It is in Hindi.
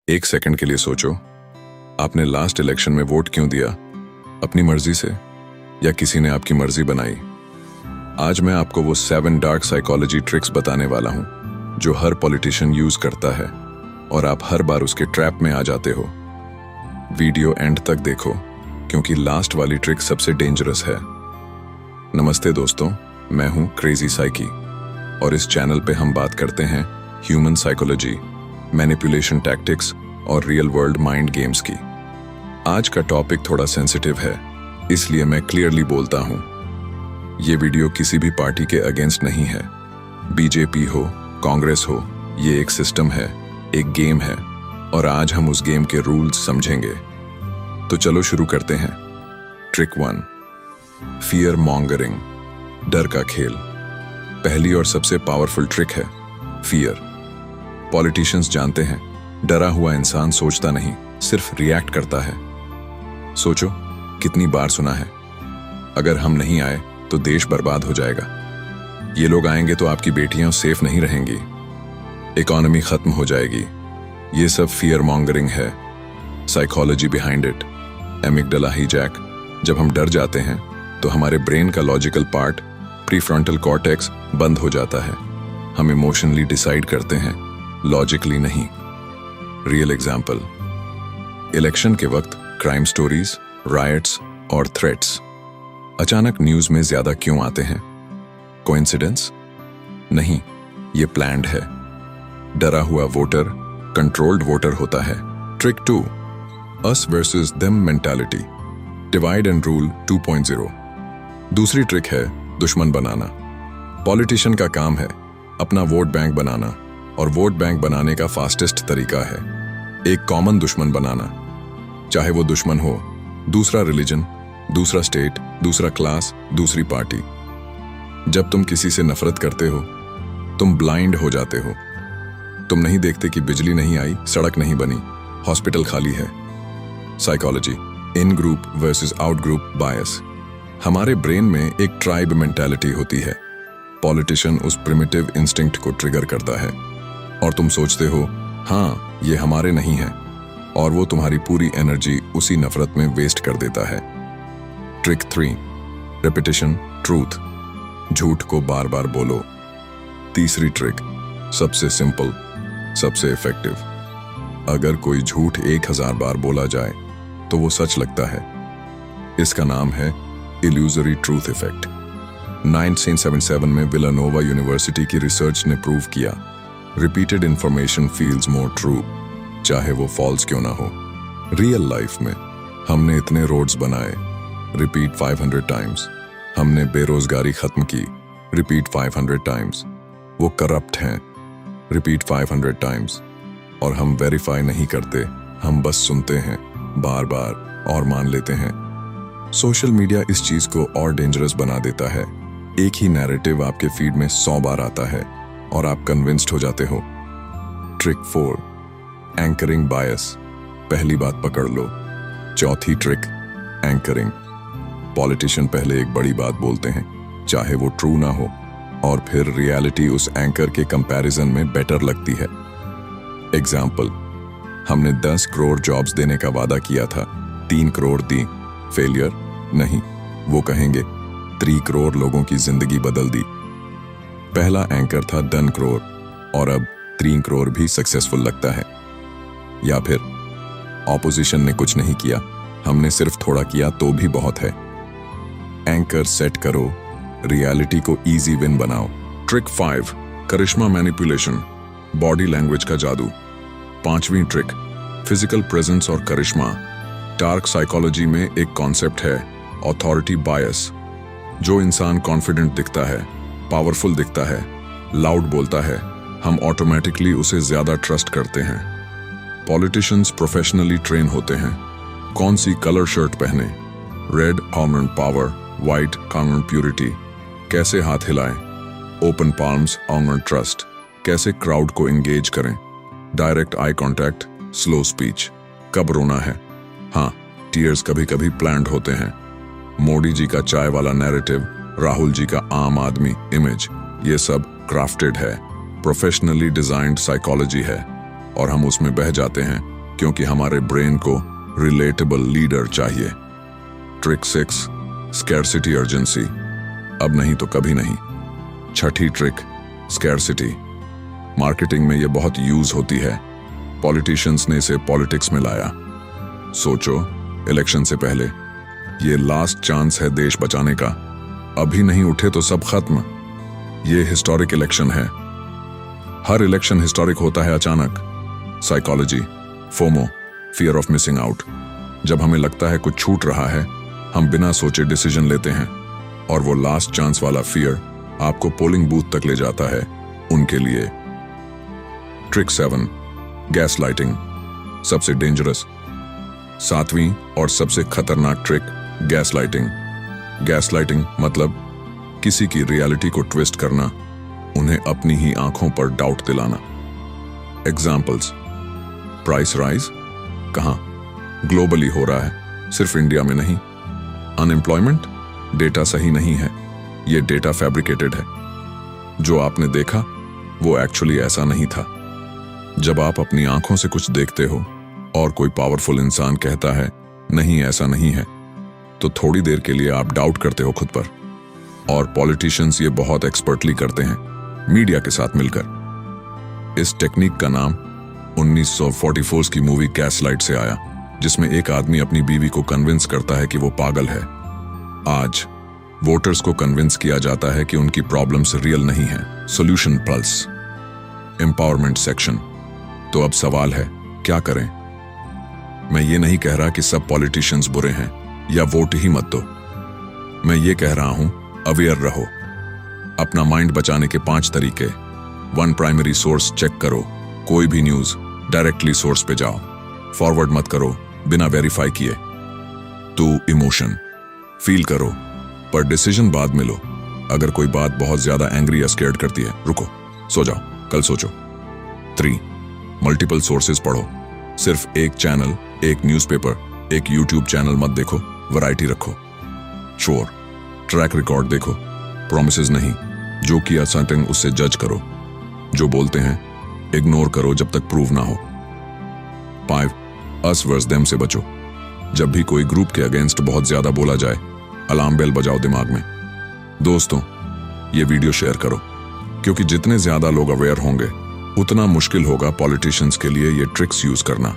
एक सेकंड के लिए सोचो, आपने लास्ट इलेक्शन में वोट क्यों दिया? अपनी मर्जी से या किसी ने आपकी मर्जी बनाई? आज मैं आपको वो 7 डार्क साइकोलॉजी ट्रिक्स बताने वाला हूं जो हर पॉलिटिशियन यूज करता है और आप हर बार उसके ट्रैप में आ जाते हो। वीडियो एंड तक देखो क्योंकि लास्ट वाली ट्रिक सबसे डेंजरस है। नमस्ते दोस्तों, मैं हूं क्रेजी साइकी और इस चैनल पे हम बात करते हैं ह्यूमन साइकोलॉजी, मैनिपुलेशन टैक्टिक्स और रियल वर्ल्ड माइंड गेम्स की। आज का टॉपिक थोड़ा सेंसिटिव है, इसलिए मैं क्लियरली बोलता हूं, ये वीडियो किसी भी पार्टी के अगेंस्ट नहीं है। बीजेपी हो, कांग्रेस हो, ये एक सिस्टम है, एक गेम है और आज हम उस गेम के रूल्स समझेंगे। तो चलो शुरू करते हैं। ट्रिक 1, फियर मॉन्गरिंग, डर का खेल। पहली और सबसे पावरफुल ट्रिक है फियर। पॉलिटिशियंस जानते हैं डरा हुआ इंसान सोचता नहीं, सिर्फ रिएक्ट करता है। सोचो कितनी बार सुना है, अगर हम नहीं आए तो देश बर्बाद हो जाएगा, ये लोग आएंगे तो आपकी बेटियां सेफ नहीं रहेंगी, इकोनॉमी खत्म हो जाएगी। ये सब फियर मॉन्गरिंग है। Psychology behind it, amygdala hijack. जब हम डर जाते हैं तो हमारे ब्रेन का लॉजिकल पार्ट, प्रीफ्रंटल कॉर्टेक्स, बंद हो जाता है। हम इमोशनली डिसाइड करते हैं, लॉजिकली नहीं। रियल एग्जाम्पल, इलेक्शन के वक्त क्राइम स्टोरीज, रायट्स और थ्रेट्स अचानक न्यूज में ज्यादा क्यों आते हैं? कोइंसिडेंस? नहीं, ये प्लान्ड है। डरा हुआ वोटर कंट्रोल्ड वोटर होता है। Trick 2, us versus them mentality, divide and rule 2.0। दूसरी ट्रिक है दुश्मन बनाना। पॉलिटिशियन का काम है अपना वोट बैंक बनाना और वोट बैंक बनाने का फास्टेस्ट तरीका है एक कॉमन दुश्मन बनाना। चाहे वो दुश्मन हो दूसरा रिलीजन, दूसरा स्टेट, दूसरा क्लास, दूसरी पार्टी। जब तुम किसी से नफरत करते हो तुम ब्लाइंड हो जाते हो। तुम नहीं देखते कि बिजली नहीं आई, सड़क नहीं बनी, हॉस्पिटल खाली है। साइकोलॉजी, इन ग्रुप वर्सेस आउट ग्रुप बायस। हमारे ब्रेन में एक ट्राइब मेंटालिटी होती है। पॉलिटिशियन उस प्रिमिटिव इंस्टिंक्ट को ट्रिगर करता है और तुम सोचते हो हाँ ये हमारे नहीं है, और वो तुम्हारी पूरी एनर्जी उसी नफरत में वेस्ट कर देता है। ट्रिक 3, रेपिटेशन ट्रूथ, झूठ को बार बार बोलो। तीसरी ट्रिक, सबसे सिंपल, सबसे इफेक्टिव। अगर कोई झूठ 1000 बार बोला जाए तो वो सच लगता है। इसका नाम है इल्यूजरी ट्रूथ इफेक्ट। 1977 में विलानोवा यूनिवर्सिटी की रिसर्च ने प्रूव किया, repeated information feels more true, चाहे वो फॉल्स क्यों ना हो। रियल लाइफ में हमने इतने रोड्स बनाए, रिपीट 500 टाइम्स। हमने बेरोजगारी खत्म की, रिपीट 500 टाइम्स। वो करप्ट हैं, रिपीट 500 टाइम्स। और हम वेरीफाई नहीं करते, हम बस सुनते हैं बार बार और मान लेते हैं। सोशल मीडिया इस चीज को और डेंजरस बना देता है। एक ही नैरेटिव आपके फीड में 100 बार आता है और आप कन्विंस्ड हो जाते हो। ट्रिक 4, एंकरिंग बायस। पहली बात पकड़ लो। चौथी ट्रिक, एंकरिंग। पॉलिटिशियन पहले एक बड़ी बात बोलते हैं, चाहे वो ट्रू ना हो, और फिर रियलिटी उस एंकर के कंपैरिजन में बेटर लगती है। एग्जाम्पल, हमने 10 करोड़ जॉब्स देने का वादा किया था, 3 करोड़ दी, फेलियर नहीं, वो कहेंगे 3 करोड़ लोगों की जिंदगी बदल दी। पहला एंकर था 10 करोड़ और अब 3 करोड़ भी सक्सेसफुल लगता है। या फिर ऑपोजिशन ने कुछ नहीं किया, हमने सिर्फ थोड़ा किया तो भी बहुत है। एंकर सेट करो, रियलिटी को इजी विन बनाओ। ट्रिक 5, करिश्मा मैनिपुलेशन, बॉडी लैंग्वेज का जादू। पांचवी ट्रिक, फिजिकल प्रेजेंस और करिश्मा। डार्क साइकोलॉजी में एक कॉन्सेप्ट है अथॉरिटी बायस। जो इंसान कॉन्फिडेंट दिखता है, पावरफुल दिखता है, लाउड बोलता है, हम ऑटोमेटिकली उसे ज्यादा ट्रस्ट करते हैं। पॉलिटिशियंस प्रोफेशनली ट्रेन होते हैं। कौन सी कलर शर्ट पहने, रेड ऑर्नेमेंट पावर, व्हाइट ऑर्नेमेंट प्यूरिटी, कैसे हाथ हिलाएं, ओपन पाल्म्स ऑर्नेमेंट ट्रस्ट, कैसे क्राउड को एंगेज करें, direct eye contact, slow speech, कब रोना है। हाँ, टीयर्स कभी कभी प्लान्ड होते हैं। मोदी जी का चाय वाला नैरेटिव, राहुल जी का आम आदमी इमेज, ये सब क्राफ्टेड है, प्रोफेशनली डिजाइन्ड साइकोलॉजी है और हम उसमें बह जाते हैं क्योंकि हमारे ब्रेन को रिलेटेबल लीडर चाहिए। Trick 6, scarcity urgency. अब नहीं तो कभी नहीं। छठी ट्रिक, स्कैरसिटी। मार्केटिंग में ये बहुत यूज होती है। पॉलिटिशियंस ने इसे पॉलिटिक्स में लाया। सोचो, इलेक्शन से पहले, ये लास्ट चांस है देश बचाने का, अभी नहीं उठे तो सब खत्म। ये हिस्टोरिक इलेक्शन है। हर इलेक्शन हिस्टोरिक होता है अचानक। Psychology, FOMO, fear of missing out. जब हमें लगता है कुछ छूट रहा है, हम बिना सोचे डिसीजन लेते हैं, और वो लास्ट चांस वाला फियर आपको पोलिंग बूथ तक ले जाता है उनके लिए। Trick 7, gas lighting. सबसे डेंजरस, 7वीं और सबसे खतरनाक trick, gas lighting. Gas lighting मतलब किसी की रियलिटी को ट्विस्ट करना, उन्हें अपनी ही आंखों पर डाउट दिलाना। एग्जाम्पल्स, प्राइस राइज कहां? ग्लोबली हो रहा है, सिर्फ इंडिया में नहीं। अनएम्प्लॉयमेंट, डेटा सही नहीं है, ये डेटा फैब्रिकेटेड है। जो आपने देखा वो एक्चुअली ऐसा नहीं था। जब आप अपनी आंखों से कुछ देखते हो और कोई पावरफुल इंसान कहता है नहीं ऐसा नहीं है, तो थोड़ी देर के लिए आप डाउट करते हो खुद पर। और पॉलिटिशियंस ये बहुत एक्सपर्टली करते हैं, मीडिया के साथ मिलकर। इस टेक्निक का नाम 1944 की मूवी गैसलाइट से आया, जिसमें एक आदमी अपनी बीवी को कन्विंस करता है कि वो पागल है। आज वोटर्स को कन्विंस किया जाता है कि उनकी प्रॉब्लम्स रियल नहीं है। Solution pulse, empowerment section. तो अब सवाल है, क्या करें? मैं ये नहीं कह रहा कि सब पॉलिटिशियंस बुरे हैं या वोट ही मत दो। मैं ये कह रहा हूं, अवेयर रहो। अपना माइंड बचाने के 5 तरीके। 1, प्राइमरी सोर्स चेक करो। कोई भी न्यूज डायरेक्टली सोर्स पे जाओ, फॉरवर्ड मत करो बिना वेरीफाई किए। 2, इमोशन, फील करो पर डिसीजन बाद में लो। अगर कोई बात बहुत ज्यादा एंग्री या स्केर्ड करती है, रुको, सो जाओ, कल सोचो। 3, मल्टीपल सोर्सेज पढ़ो। सिर्फ एक चैनल, एक न्यूज़पेपर, एक यूट्यूब चैनल मत देखो, वैरायटी रखो। 4, ट्रैक रिकॉर्ड देखो, प्रॉमिसेस नहीं, जो किया समथिंग उससे जज करो। जो बोलते हैं इग्नोर करो जब तक प्रूव ना हो। 5, अस वर्स देम से बचो। जब भी कोई ग्रुप के अगेंस्ट बहुत ज्यादा बोला जाए, अलार्म बेल बजाओ दिमाग में। दोस्तों, ये वीडियो शेयर करो, क्योंकि जितने ज्यादा लोग अवेयर होंगे उतना मुश्किल होगा पॉलिटिशियंस के लिए ये ट्रिक्स यूज करना।